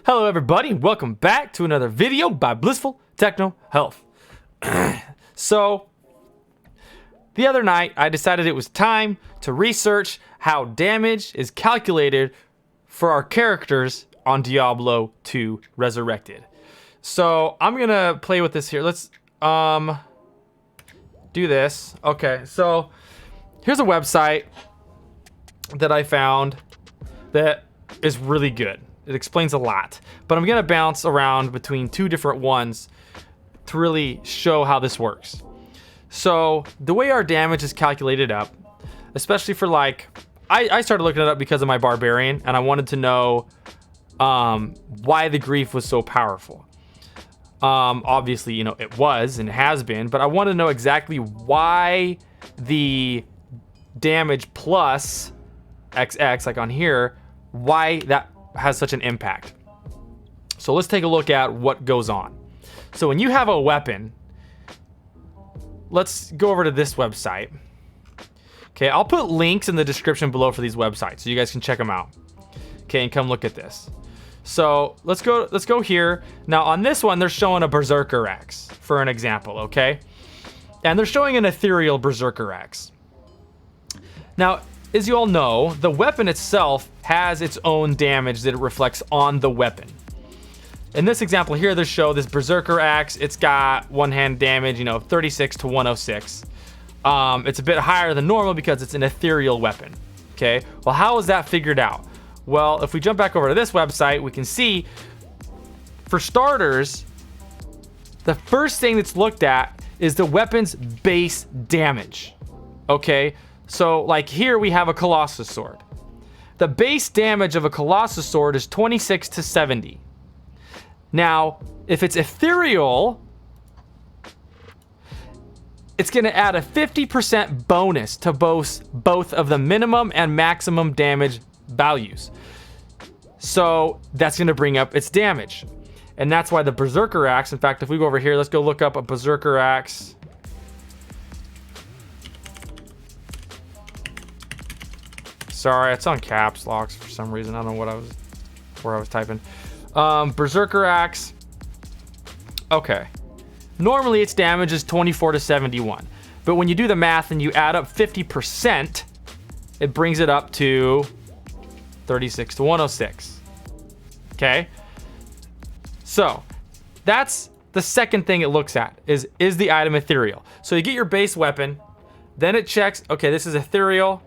Hello everybody, welcome back to another video by Blissful Techno Health. So, the other night I decided it was time to research how damage is calculated for our characters on Diablo 2 Resurrected. So, I'm gonna play with this here. Let's do this. Okay, so here's a website that I found that is really good. It explains a lot, but I'm gonna bounce around between two different ones to really show how this works. So the way our damage is calculated up, especially for like, I started looking it up because of my barbarian, and I wanted to know why the grief was so powerful. Obviously, you know, it was and has been, but I want to know exactly why the damage plus XX, like on here, why that has such an impact. So let's take a look at what goes on. So when you have a weapon, let's go over to this website. Okay, I'll put links in the description below for these websites so you guys can check them out. Okay, and come look at this. So let's go here. Now on this one, they're showing a Berserker Axe for an example, okay? And they're showing an ethereal Berserker Axe. Now, as you all know, the weapon itself has its own damage that it reflects on the weapon. In this example here, they show this Berserker Axe. It's got one-hand damage, 36 to 106. It's a bit higher than normal because it's an ethereal weapon. Okay, well, how is that figured out? Well, if we jump back over to this website, we can see, for starters, the first thing that's looked at is the weapon's base damage. Okay, so like here we have a Colossus Sword. The base damage of a Colossus Sword is 26 to 70. Now, if it's ethereal, it's going to add a 50% bonus to both of the minimum and maximum damage values. So that's going to bring up its damage. And that's why the Berserker Axe, in fact, if we go over here, let's go look up a Berserker Axe. Sorry, it's on caps locks for some reason. I don't know where I was typing. Berserker Axe. Okay. Normally its damage is 24 to 71. But when you do the math and you add up 50%, it brings it up to 36 to 106. Okay? So, that's the second thing it looks at, is the item ethereal. So you get your base weapon, then it checks, okay, this is ethereal,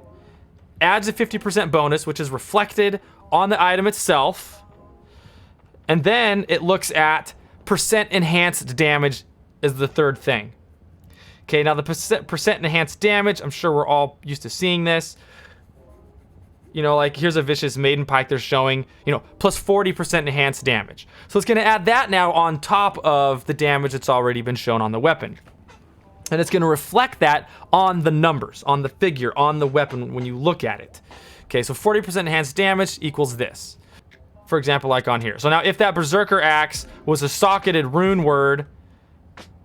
adds a 50% bonus, which is reflected on the item itself. And then it looks at percent enhanced damage is the third thing. Okay, now the percent enhanced damage, I'm sure we're all used to seeing this. Like here's a Vicious Maiden Pike they're showing, plus 40% enhanced damage. So it's gonna add that now on top of the damage that's already been shown on the weapon. And it's going to reflect that on the numbers, on the figure, on the weapon when you look at it. Okay, so 40% enhanced damage equals this. For example, like on here. So now if that Berserker Axe was a socketed rune word,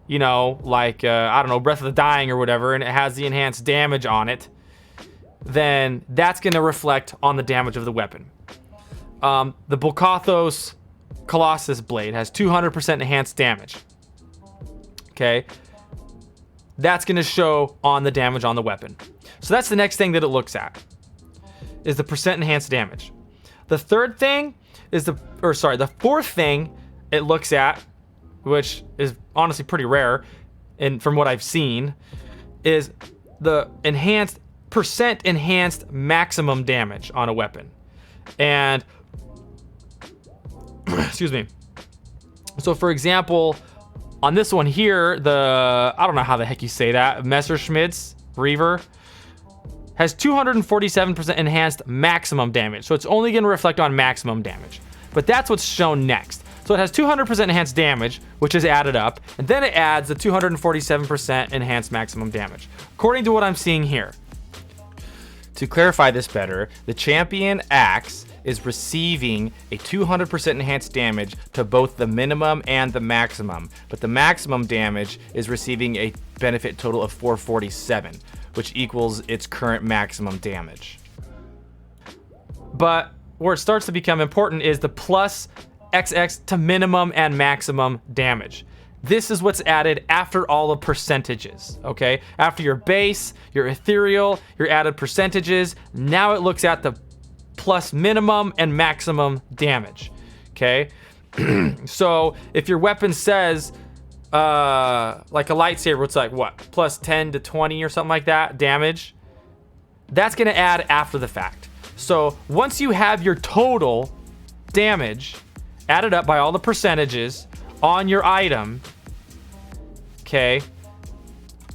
like, I don't know, Breath of the Dying or whatever, and it has the enhanced damage on it, then that's going to reflect on the damage of the weapon. The Bulkathos Colossus Blade has 200% enhanced damage. Okay. That's going to show on the damage on the weapon. So that's the next thing that it looks at, is the percent enhanced damage. The third thing is the fourth thing it looks at, which is honestly pretty rare, and from what I've seen, is the percent enhanced maximum damage on a weapon. And, excuse me. So for example, on this one here, I don't know how the heck you say that, Messerschmitt's Reaver has 247% enhanced maximum damage. So it's only going to reflect on maximum damage. But that's what's shown next. So it has 200% enhanced damage, which is added up, and then it adds the 247% enhanced maximum damage, according to what I'm seeing here. To clarify this better, the Champion Axe is receiving a 200% enhanced damage to both the minimum and the maximum, but the maximum damage is receiving a benefit total of 447, which equals its current maximum damage. But where it starts to become important is the plus XX to minimum and maximum damage. This is what's added after all the percentages, okay? After your base, your ethereal, your added percentages, now it looks at the plus minimum and maximum damage, okay? So if your weapon says, like a lightsaber, it's like what? Plus 10 to 20 or something like that damage. That's gonna add after the fact. So once you have your total damage added up by all the percentages on your item, okay,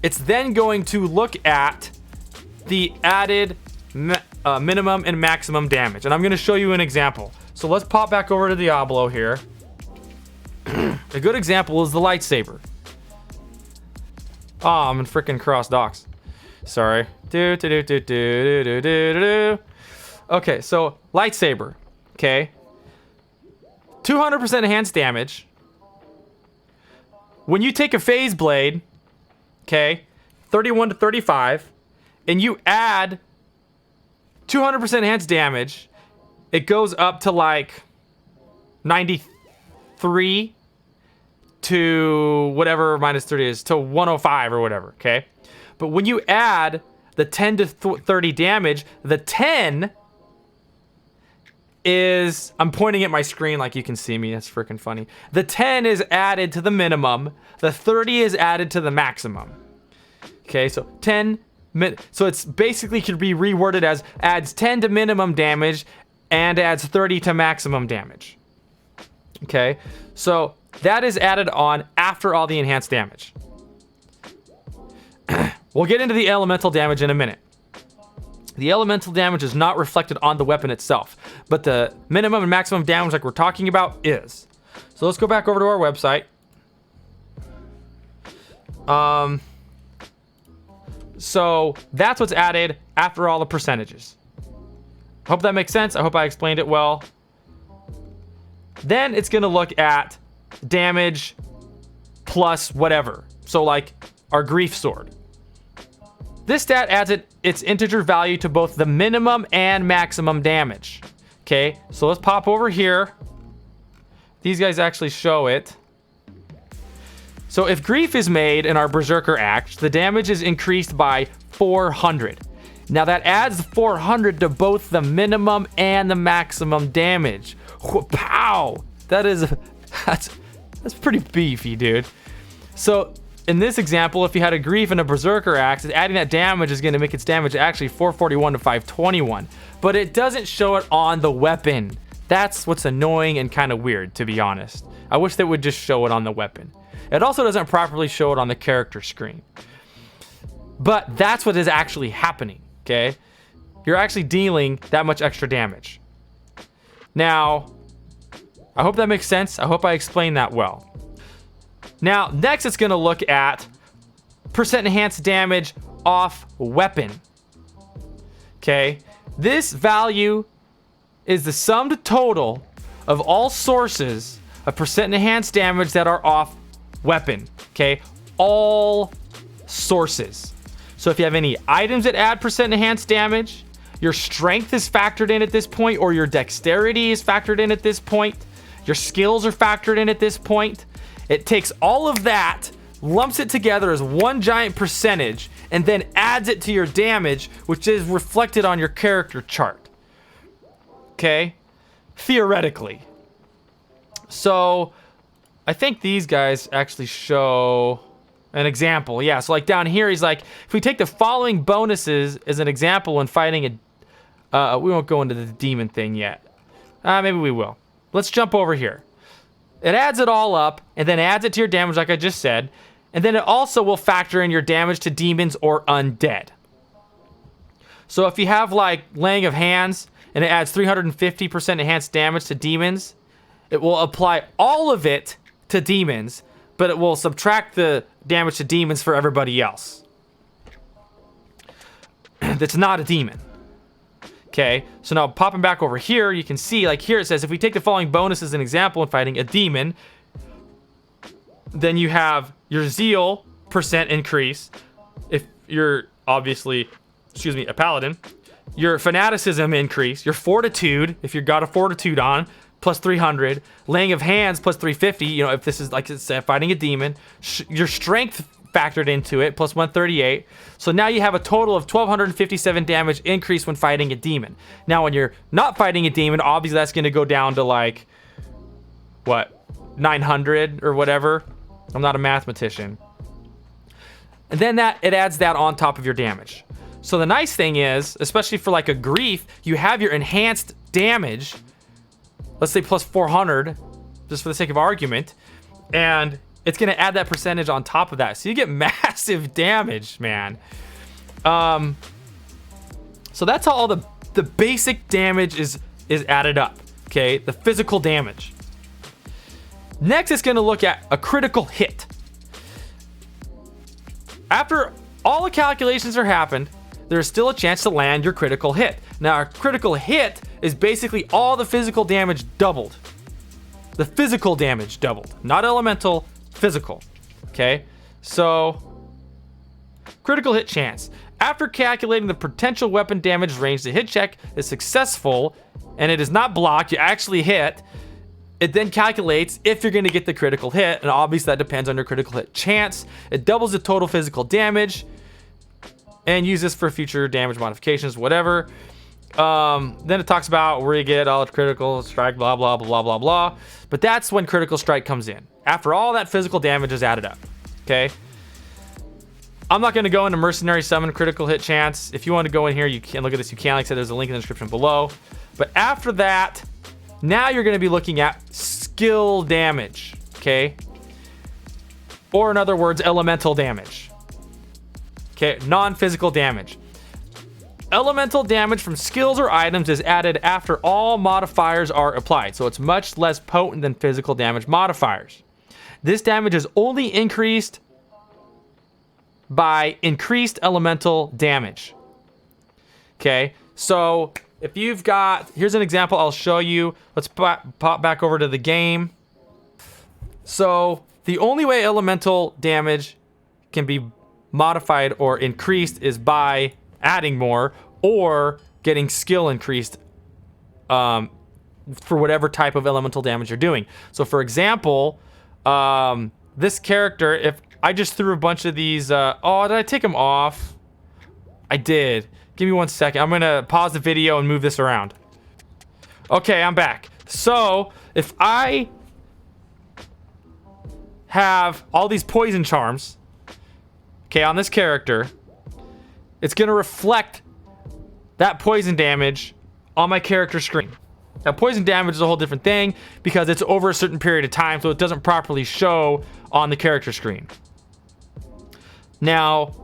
it's then going to look at the added minimum and maximum damage. And I'm going to show you an example. So let's pop back over to Diablo here. A good example is the lightsaber. Oh, I'm in freaking cross docks. Sorry. Okay, so lightsaber. Okay. 200% enhanced damage. When you take a phase blade, okay, 31 to 35, and you add 200% enhanced damage, it goes up to like 93 to whatever minus 30 is, to 105 or whatever, okay? But when you add the 10 to 30 damage, the 10 is, I'm pointing at my screen like you can see me, it's freaking funny. The 10 is added to the minimum, the 30 is added to the maximum. Okay, so 10, so it's basically could be reworded as adds 10 to minimum damage and adds 30 to maximum damage. Okay, so that is added on after all the enhanced damage. We'll get into the elemental damage in a minute. The elemental damage is not reflected on the weapon itself, but the minimum and maximum damage like we're talking about is. So let's go back over to our website. So that's what's added after all the percentages. Hope that makes sense. I hope I explained it well. Then it's going to look at damage plus whatever. So like our grief sword. This stat adds its integer value to both the minimum and maximum damage. Okay, so let's pop over here. These guys actually show it. So if grief is made in our Berserker Axe, the damage is increased by 400. Now that adds 400 to both the minimum and the maximum damage. Pow! That's pretty beefy, dude. So in this example, if you had a grief and a Berserker Axe, adding that damage is going to make its damage actually 441 to 521. But it doesn't show it on the weapon. That's what's annoying and kind of weird, to be honest. I wish they would just show it on the weapon. It also doesn't properly show it on the character screen. But that's what is actually happening, okay? You're actually dealing that much extra damage. Now, I hope that makes sense. I hope I explained that well. Now, next it's going to look at percent enhanced damage off weapon. Okay, this value is the summed total of all sources of percent enhanced damage that are off weapon. Okay, all sources. So if you have any items that add percent enhanced damage, your strength is factored in at this point, or your dexterity is factored in at this point, your skills are factored in at this point. It takes all of that, lumps it together as one giant percentage, and then adds it to your damage, which is reflected on your character chart. Okay? Theoretically. So, I think these guys actually show an example. Yeah, so like down here, he's like, if we take the following bonuses as an example when fighting a... we won't go into the demon thing yet. Maybe we will. Let's jump over here. It adds it all up, and then adds it to your damage like I just said. And then it also will factor in your damage to demons or undead. So if you have like laying of hands, and it adds 350% enhanced damage to demons, it will apply all of it to demons, but it will subtract the damage to demons for everybody else that's not a demon. Okay, so now popping back over here, you can see, like here it says, if we take the following bonus as an example in fighting a demon, then you have your zeal percent increase. If you're obviously, a paladin, your fanaticism increase, your fortitude, if you've got a fortitude on, plus 300. Laying of hands plus 350. You know, if this is like it's fighting a demon, your strength factored into it plus 138. So now you have a total of 1257 damage increase when fighting a demon. Now when you're not fighting a demon, obviously that's going to go down to like what, 900 or whatever. I'm not a mathematician. And then it adds that on top of your damage. So the nice thing is, especially for like a grief, you have your enhanced damage, let's say plus 400, just for the sake of argument, and it's going to add that percentage on top of that. So you get massive damage, man. So that's how all the basic damage is added up, okay? The physical damage. Next, it's going to look at a critical hit. After all the calculations are happened, there's still a chance to land your critical hit. Now, a critical hit is basically all the physical damage doubled. The physical damage doubled, not elemental, physical. Okay, so critical hit chance. After calculating the potential weapon damage range, the hit check is successful and it is not blocked, you actually hit. It then calculates if you're going to get the critical hit, and obviously that depends on your critical hit chance. It doubles the total physical damage and use this for future damage modifications, whatever. Then it talks about where you get all the critical strike, blah, blah, blah, blah, blah. But that's when critical strike comes in, after all that physical damage is added up, okay? I'm not going to go into mercenary summon critical hit chance. If you want to go in here, you can look at this. You can, like I said, there's a link in the description below. But after that, now you're going to be looking at skill damage, okay? Or in other words, elemental damage. Okay, non-physical damage. Elemental damage from skills or items is added after all modifiers are applied, so it's much less potent than physical damage modifiers. This damage is only increased by increased elemental damage. Okay, so if you've got, here's an example I'll show you. Let's pop back over to the game. So the only way elemental damage can be modified or increased is by adding more or getting skill increased for whatever type of elemental damage you're doing. So for example, this character, if I just threw a bunch of these, oh, did I take them off? I did. Give me 1 second. I'm gonna pause the video and move this around. Okay, I'm back. So if I have all these poison charms, okay, on this character, it's gonna reflect that poison damage on my character screen. Now, poison damage is a whole different thing because it's over a certain period of time, so it doesn't properly show on the character screen. Now,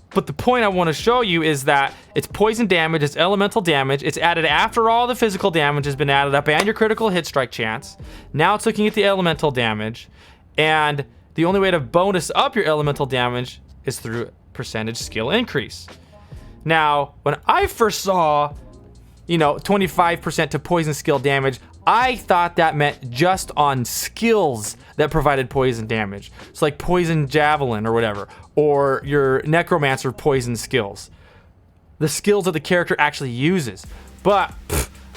but the point I want to show you is that it's poison damage, it's elemental damage, it's added after all the physical damage has been added up and your critical hit strike chance. Now it's looking at the elemental damage, and the only way to bonus up your elemental damage is through percentage skill increase. Now, when I first saw, 25% to poison skill damage, I thought that meant just on skills that provided poison damage. So like poison javelin or whatever, or your necromancer poison skills. The skills that the character actually uses. But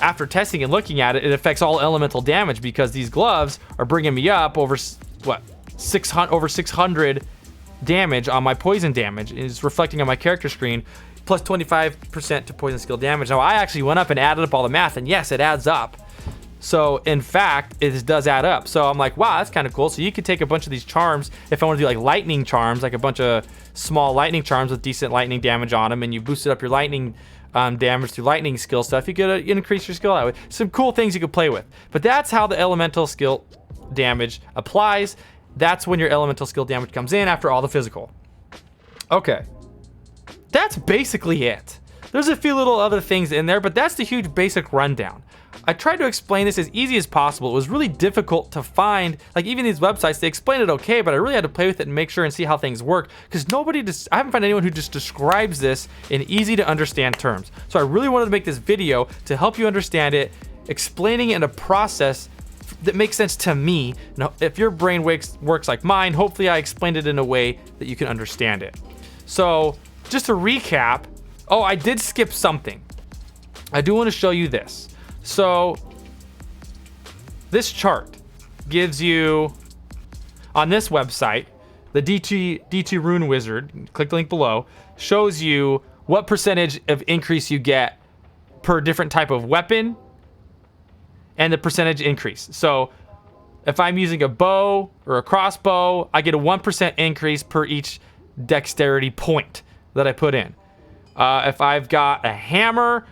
after testing and looking at it, it affects all elemental damage because these gloves are bringing me up over, what, 600 damage on my poison damage. It's reflecting on my character screen, plus 25% to poison skill damage. Now I actually went up and added up all the math, and yes, it adds up. So in fact, it does add up. So I'm like, wow, that's kind of cool. So you could take a bunch of these charms, if I want to do like lightning charms, like a bunch of small lightning charms with decent lightning damage on them, and you boosted up your lightning damage through lightning skill stuff, you could increase your skill that way. Some cool things you could play with. But that's how the elemental skill damage applies. That's when your elemental skill damage comes in after all the physical. Okay. That's basically it. There's a few little other things in there, but that's the huge basic rundown. I tried to explain this as easy as possible. It was really difficult to find, like even these websites, they explain it okay, but I really had to play with it and make sure and see how things work, because I haven't found anyone who just describes this in easy to understand terms. So I really wanted to make this video to help you understand it, explaining it in a process that makes sense to me. Now, if your brain works like mine, hopefully I explained it in a way that you can understand it. So just to recap, I did skip something. I do want to show you this. So this chart gives you, on this website, the D2 Rune Wizard, click the link below, shows you what percentage of increase you get per different type of weapon and the percentage increase. So if I'm using a bow or a crossbow, I get a 1% increase per each dexterity point that I put in. If I've got a hammer,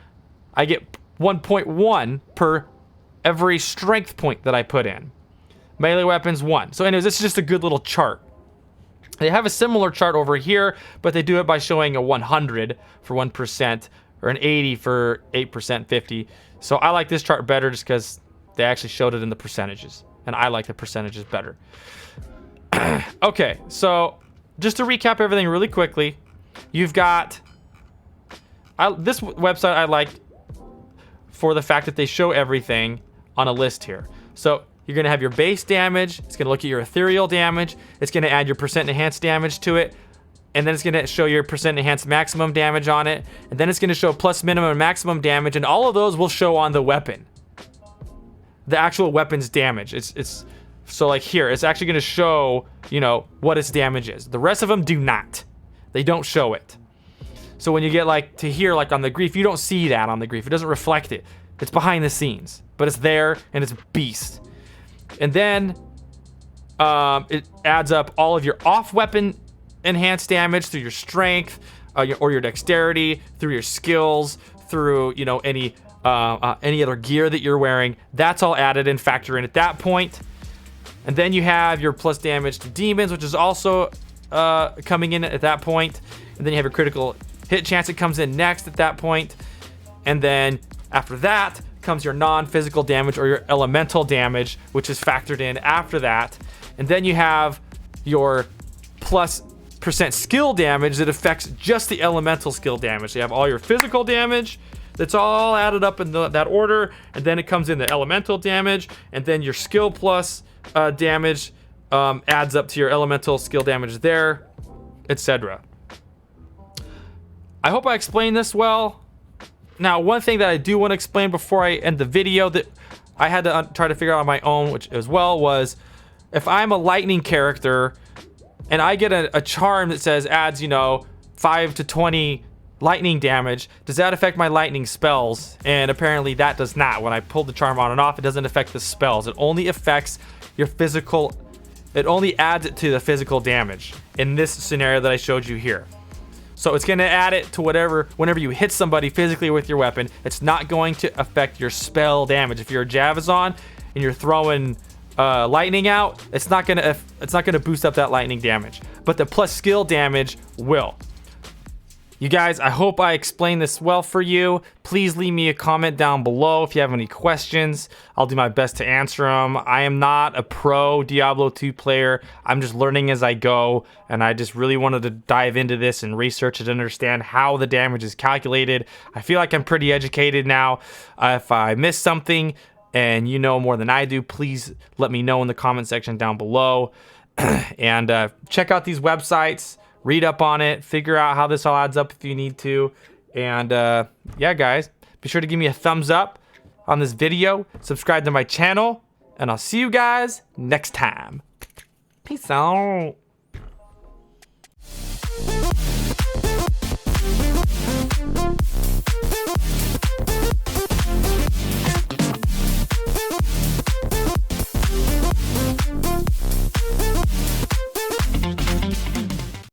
I get 1.1 per every strength point that I put in. Melee weapons, 1. So anyways, this is just a good little chart. They have a similar chart over here, but they do it by showing a 100 for 1% or an 80 for 8%, 50. So I like this chart better just because they actually showed it in the percentages, and I like the percentages better. Okay, so just to recap everything really quickly, you've got this website I like for the fact that they show everything on a list here. So you're going to have your base damage. It's going to look at your ethereal damage. It's going to add your percent enhanced damage to it. And then it's going to show your percent enhanced maximum damage on it. And then it's going to show plus minimum and maximum damage. And all of those will show on the weapon. The actual weapon's damage. It's so like here, it's actually going to show, you know, what its damage is. The rest of them do not. They don't show it. So when you get like to here, like on the grief, you don't see that on the grief. It doesn't reflect it. It's behind the scenes, but it's there and it's beast. And then it adds up all of your off-weapon enhanced damage through your strength or your dexterity, through your skills, through, you know, any other gear that you're wearing. That's all added and factor in at that point. And then you have your plus damage to demons, which is also coming in at that point. And then you have your critical hit chance. It comes in next at that point. And then after that comes your non-physical damage or your elemental damage, which is factored in after that. And then you have your plus percent skill damage that affects just the elemental skill damage. So you have all your physical damage, that's all added up in that order, and then it comes in the elemental damage, and then your skill plus damage adds up to your elemental skill damage there, etc. I hope I explained this well. Now, one thing that I do want to explain before I end the video that I had to try to figure out on my own, which as well, was if I'm a lightning character and I get a charm that says adds, you know, 5 to 20 lightning damage, does that affect my lightning spells? And apparently that does not. When I pull the charm on and off, it doesn't affect the spells. It only affects your physical, it only adds it to the physical damage in this scenario that I showed you here. So it's going to add it to whatever, whenever you hit somebody physically with your weapon. It's not going to affect your spell damage. If you're a Javazon and you're throwing lightning out, it's not going to boost up that lightning damage. But the plus skill damage will. You guys, I hope I explained this well for you. Please leave me a comment down below if you have any questions. I'll do my best to answer them. I am not a pro Diablo 2 player. I'm just learning as I go, and I just really wanted to dive into this and research it and understand how the damage is calculated. I feel like I'm pretty educated now. If I missed something and you know more than I do, please let me know in the comment section down below. And check out these websites. Read up on it, figure out how this all adds up if you need to. And yeah, guys, be sure to give me a thumbs up on this video, subscribe to my channel, and I'll see you guys next time. Peace out.